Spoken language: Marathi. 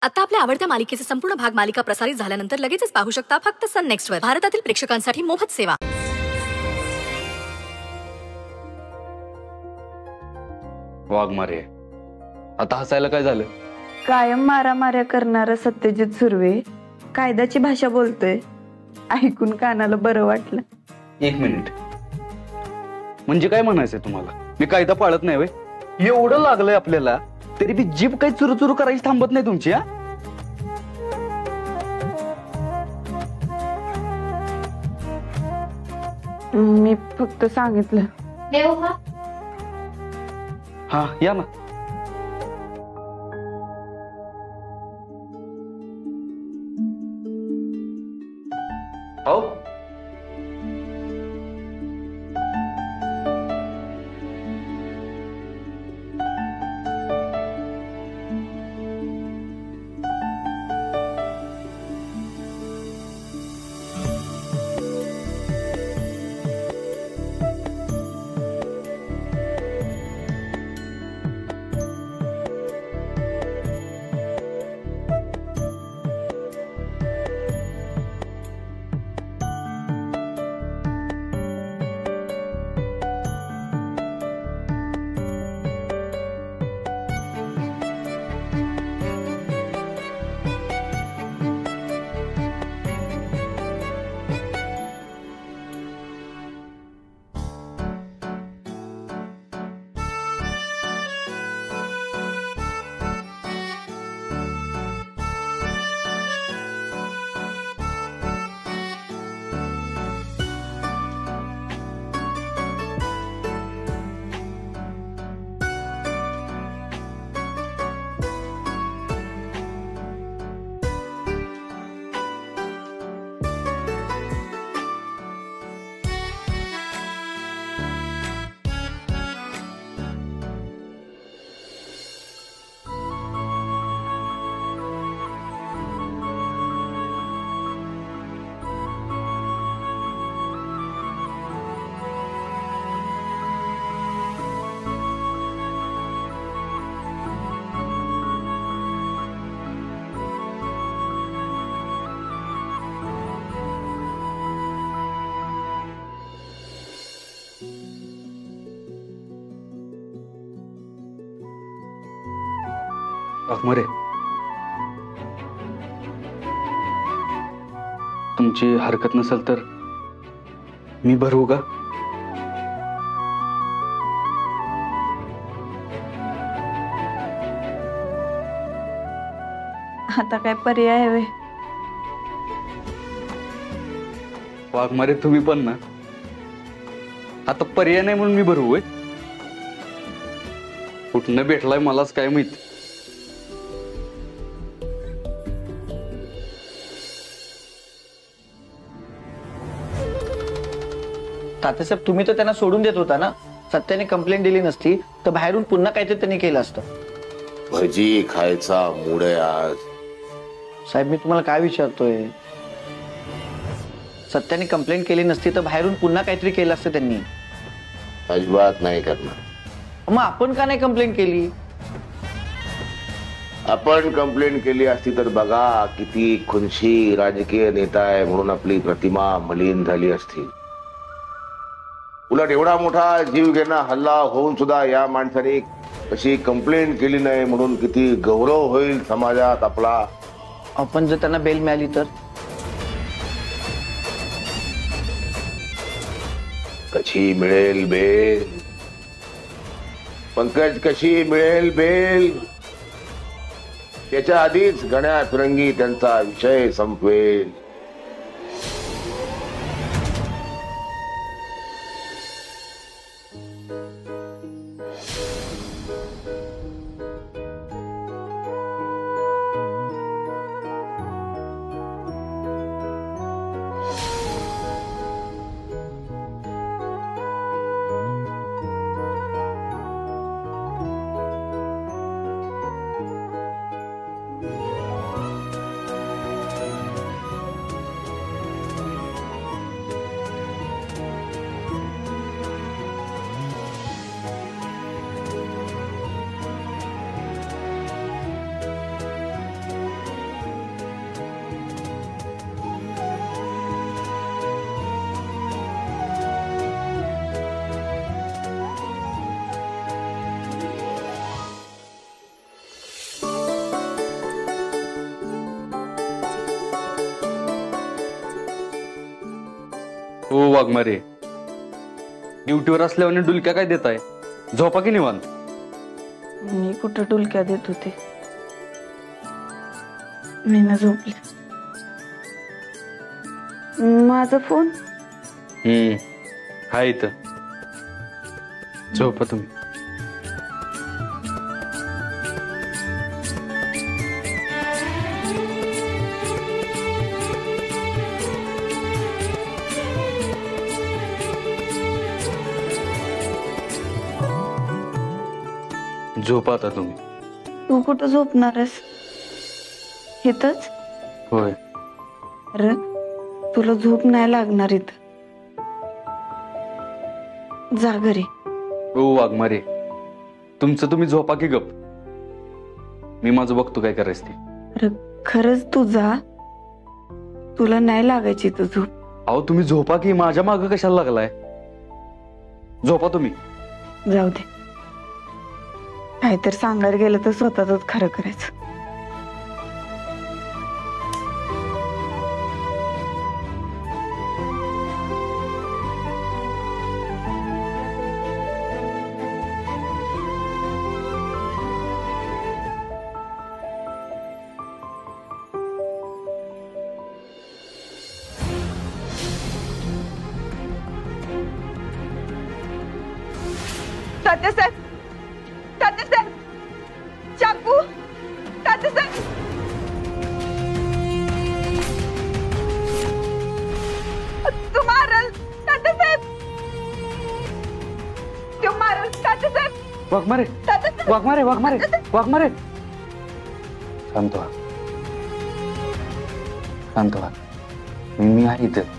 आता आपल्या आवडत्या मालिकेचे संपूर्ण भाग मालिका प्रसारित झाल्यानंतर लगेचच पाहू शकता फक्त सन नेक्स्ट वर. भारतातील प्रेक्षकांसाठी मोफत सेवा. वाघमारे, आता हसायला काय झालं? कायम मारामाऱ्या करणारा सत्यजित सुर्वे कायद्याची भाषा बोलतोय, ऐकून कानाला बरं वाटलं. एक मिनिट, म्हणजे काय म्हणायचंय तुम्हाला? मी कायदा पाळत नाही वे? एवढं लागलंय आपल्याला तरी बी जीभ काही चुरू करायची थांबत नाही तुमची. मी फक्त सांगितलं. हा या ना. हो वाघमारे, तुमची हरकत नसेल तर मी भरवू का? आता काय पर्याय हवे? वाघमारे तुम्ही पण ना. आता पर्याय नाही म्हणून मी भरवू? कुठनं भेटलाय मलाच काय माहित. तात्यासाहेब, तुम्ही तर त्यांना सोडून देत होता ना. सत्याने कंप्लेंट दिली नसती तर बाहेरून पुन्हा काहीतरी त्यांनी केलं असतं. भजी खायचा मूड आहे आज. साहेब, मी तुम्हाला काय विचारतोय, सत्याने कंप्लेंट केली नसती तर बाहेरून पुन्हा काहीतरी केलं असतं त्यांनी. अजिबात नाही करणार. मग आपण का नाही कंप्लेंट केली? आपण कंप्लेंट केली असती तर बघा किती खुनशी राजकीय नेता आहे म्हणून आपली प्रतिमा मलिन झाली असती. उलट एवढा मोठा जीव घेणा हल्ला होऊन सुद्धा या माणसाने कशी कंप्लेंट केली नाही म्हणून किती गौरव होईल समाजात आपला. आपण जर त्यांना बेल मिळाली तर? कशी मिळेल बेल पंकज, कशी मिळेल बेल? त्याच्या आधीच गण्या फिरंगी त्यांचा विषय संपवेल. हो वाघमारे, ड्युटीवर असल्यावर डुलक्या काय देताय? झोपा की निवांत. मी कुठं डुलक्या देत होते, मी ना झोपले. माझा फोन हा इथं. झोपा तुम्ही. झोपा आता तुम्ही. तू कुठं झोपणारस? इथंच? होय. अरे तुला झोप नाही लागणार इथं, जा घरी. हो वाघमारे, तुमचं तुम्ही झोपा की गप. मी माझं बघतो काय करायचं ते. अरे खरंच तू जा, तुला नाही लागायची तू झोप. अहो तुम्ही झोपा की, माझ्या मागं कशाला लागलाय? झोपा तुम्ही. जाऊ दे, काहीतरी सांगायला गेलं तर स्वतःच खरं करायचं. तात्यासाहेब, तात्यासाहेब, चाकू, तात्यासाहेब. तू मारल तात्यासाहेब, तू मारल तात्यासाहेब. वाघमारे, तात्यासाहेब, वाघमारे, वाघमारे, वाघमारे. शांत व्हा, शांत व्हा. मी आहे इथं.